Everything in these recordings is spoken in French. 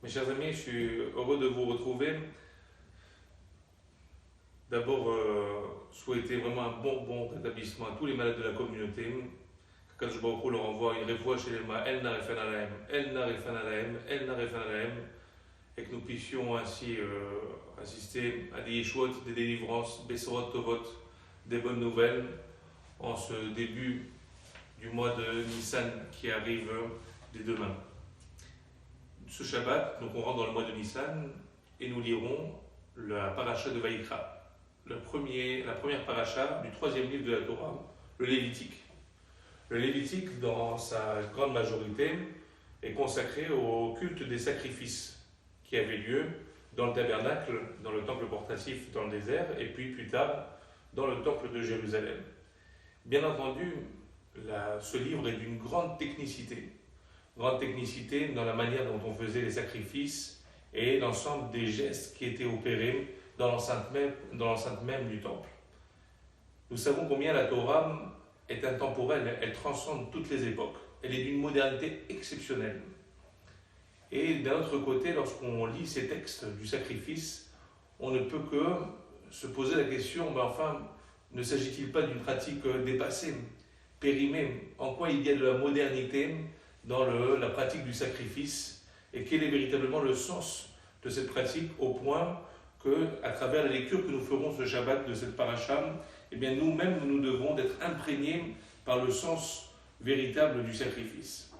Mes chers amis, je suis heureux de vous retrouver. D'abord, souhaiter vraiment un bon rétablissement à tous les malades de la communauté. Que Kadosh Baruch Hu leur envoie une réfoua chez les mains, El Narefan Alahem, El Narefan Alahem, El Narefan Alahem, et que nous puissions ainsi assister à des Yeshuot, des délivrances, Besorot Tovot, des bonnes nouvelles en ce début du mois de Nissan qui arrive dès demain. Ce Shabbat, donc on rentre dans le mois de Nissan et nous lirons la paracha de Vaïkra, la première paracha du troisième livre de la Torah, le Lévitique. Le Lévitique, dans sa grande majorité, est consacré au culte des sacrifices qui avait lieu dans le tabernacle, dans le temple portatif dans le désert, et puis plus tard dans le temple de Jérusalem. Bien entendu, ce livre est d'une grande technicité dans la manière dont on faisait les sacrifices et l'ensemble des gestes qui étaient opérés dans l'enceinte même du temple. Nous savons combien la Torah est intemporelle, elle transcende toutes les époques, elle est d'une modernité exceptionnelle. Et d'un autre côté, lorsqu'on lit ces textes du sacrifice, on ne peut que se poser la question, ne s'agit-il pas d'une pratique dépassée, périmée? En quoi il y a de la modernité dans la pratique du sacrifice, et quel est véritablement le sens de cette pratique, au point que, à travers la lecture que nous ferons ce Shabbat de cette paracha, nous-mêmes nous devons être imprégnés par le sens véritable du sacrifice.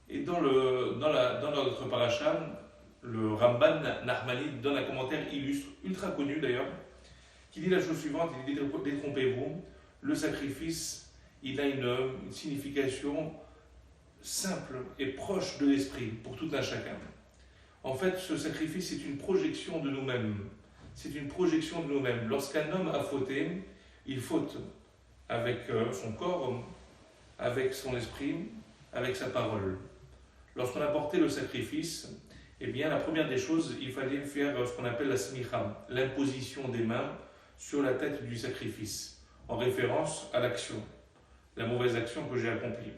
Et dans notre paracha, le Ramban Nachmanide donne un commentaire illustre, ultra connu d'ailleurs, qui dit la chose suivante, il dit: détrompez-vous, le sacrifice, il a une signification simple et proche de l'esprit pour tout un chacun. En fait, ce sacrifice est une projection de nous-mêmes. C'est une projection de nous-mêmes. Lorsqu'un homme a fauté, il faute avec son corps, avec son esprit, avec sa parole. Lorsqu'on a porté le sacrifice, la première des choses, il fallait faire ce qu'on appelle la smicha, l'imposition des mains sur la tête du sacrifice, en référence à l'action, la mauvaise action que j'ai accomplie.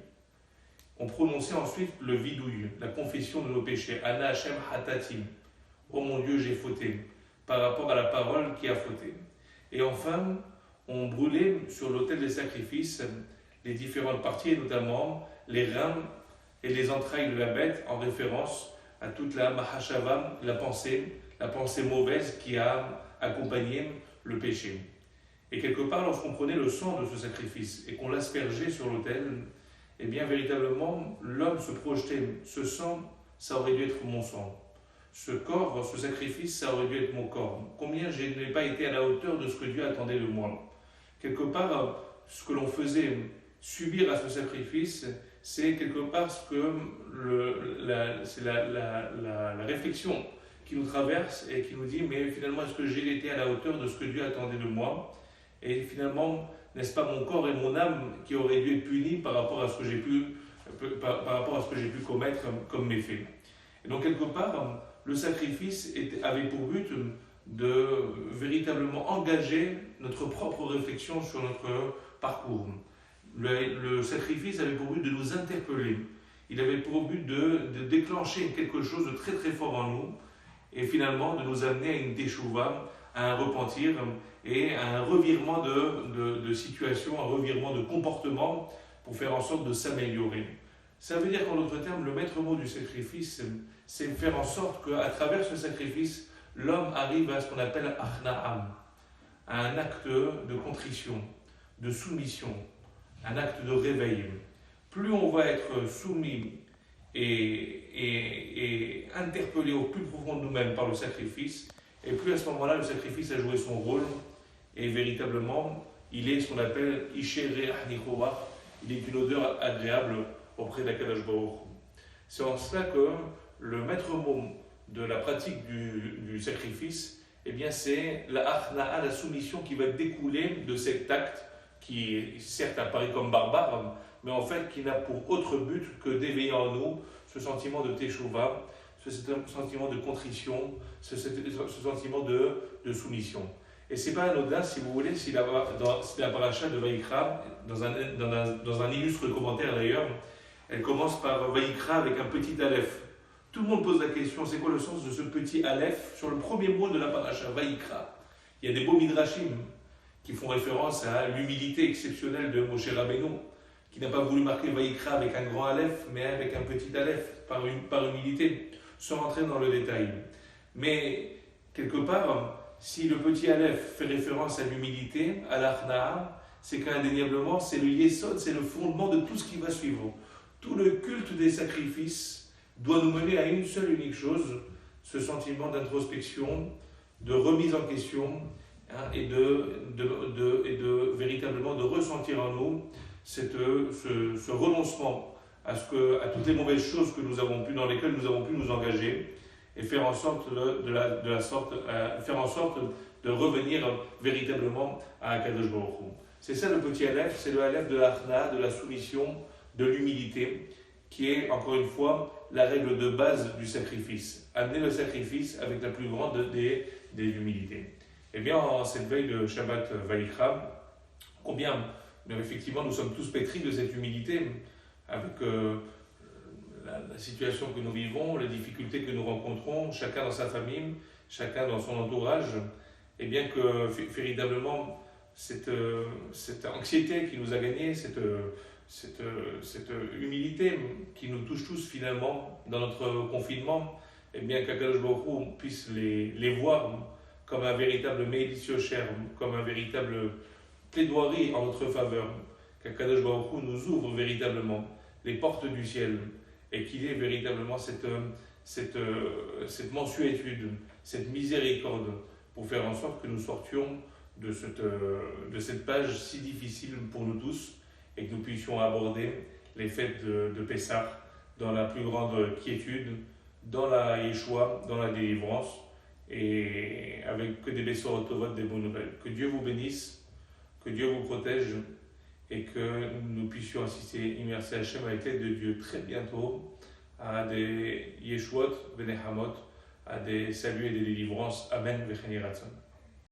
On prononçait ensuite le vidouille, la confession de nos péchés. Ana Hashem hatatim. Oh mon Dieu, j'ai fauté, par rapport à la parole qui a fauté. Et enfin, on brûlait sur l'autel des sacrifices les différentes parties, et notamment les reins et les entrailles de la bête, en référence à toute la mahashava, la pensée mauvaise qui a accompagné le péché. Et quelque part, lorsqu'on prenait le sang de ce sacrifice et qu'on l'aspergeait sur l'autel, véritablement, l'homme se projetait. Ce sang, ça aurait dû être mon sang. Ce corps, ce sacrifice, ça aurait dû être mon corps. Combien je n'ai pas été à la hauteur de ce que Dieu attendait de moi. Quelque part, ce que l'on faisait subir à ce sacrifice, c'est quelque part ce que c'est la réflexion qui nous traverse et qui nous dit: mais finalement, est-ce que j'ai été à la hauteur de ce que Dieu attendait de moi? Et finalement, n'est-ce pas mon corps et mon âme qui auraient dû être punis par rapport à ce que j'ai pu commettre comme méfait? Et donc, quelque part, le sacrifice avait pour but de véritablement engager notre propre réflexion sur notre parcours. Le sacrifice avait pour but de nous interpeller. Il avait pour but de déclencher quelque chose de très très fort en nous et finalement de nous amener à une teshuva, à un repentir et à un revirement de situation, un revirement de comportement pour faire en sorte de s'améliorer. Ça veut dire qu'en d'autres termes, le maître mot du sacrifice, c'est faire en sorte qu'à travers ce sacrifice, l'homme arrive à ce qu'on appelle achna'am, à un acte de contrition, de soumission, un acte de réveil. Plus on va être soumis et interpellé au plus profond de nous-mêmes par le sacrifice, et plus à ce moment-là, le sacrifice a joué son rôle, et véritablement, il est ce qu'on appelle Ishe Re'ach Nichorach, il est une odeur agréable auprès d'Akadosh Baruch Hu. C'est en cela que le maître mot de la pratique du sacrifice, c'est la achna'a, la soumission qui va découler de cet acte qui certes apparaît comme barbare, mais en fait qui n'a pour autre but que d'éveiller en nous ce sentiment de teshuva, ce sentiment de contrition, ce sentiment de soumission. Et c'est pas anodin, si vous voulez, si la paracha de Vaïkra, dans un illustre commentaire d'ailleurs, elle commence par Vaïkra avec un petit aleph. Tout le monde pose la question, c'est quoi le sens de ce petit Aleph sur le premier mot de la paracha, Vaïkra? Il y a des beaux midrashim qui font référence à l'humilité exceptionnelle de Moshe Rabbeinu, qui n'a pas voulu marquer Vaïkra avec un grand Aleph, mais avec un petit Aleph, par humilité, sans rentrer dans le détail. Mais, quelque part, si le petit Aleph fait référence à l'humilité, à l'Achna, c'est qu'indéniablement, c'est le Yesod, c'est le fondement de tout ce qui va suivre. Tout le culte des sacrifices doit nous mener à une seule unique chose, ce sentiment d'introspection, de remise en question, et de véritablement de ressentir en nous ce renoncement à toutes les mauvaises choses dans lesquelles nous avons pu nous engager, et faire en sorte faire en sorte de revenir véritablement à Akadosh Baruch Hu. C'est ça le petit Aleph, c'est le Aleph de l'Achna, de la soumission, de l'humilité, qui est, encore une fois, la règle de base du sacrifice. Amener le sacrifice avec la plus grande des humilités. Eh bien, en cette veille de Shabbat Vaïkra, effectivement, nous sommes tous pétris de cette humilité, avec la situation que nous vivons, les difficultés que nous rencontrons, chacun dans sa famille, chacun dans son entourage, et bien que véritablement cette anxiété qui nous a gagné, cette humilité qui nous touche tous finalement dans notre confinement, et bien qu'Akadosh Baruch Hu puisse les voir comme un véritable Me'elis Yosher, comme un véritable plaidoirie en notre faveur, qu'Akadosh Baruch Hu nous ouvre véritablement les portes du ciel, et qu'il ait véritablement cette mansuétude, cette miséricorde, pour faire en sorte que nous sortions de cette page si difficile pour nous tous, et que nous puissions aborder les fêtes de Pessah dans la plus grande quiétude, dans la Yeshua, dans la délivrance, et avec que des Bessorot Tovot, des bonnes nouvelles. Que Dieu vous bénisse, que Dieu vous protège, et que nous puissions assister, immerser Hachem avec l'aide de Dieu très bientôt à des Yeshuot, Benehamot, à des saluts et des délivrances. Amen, Vecheni Ratzon.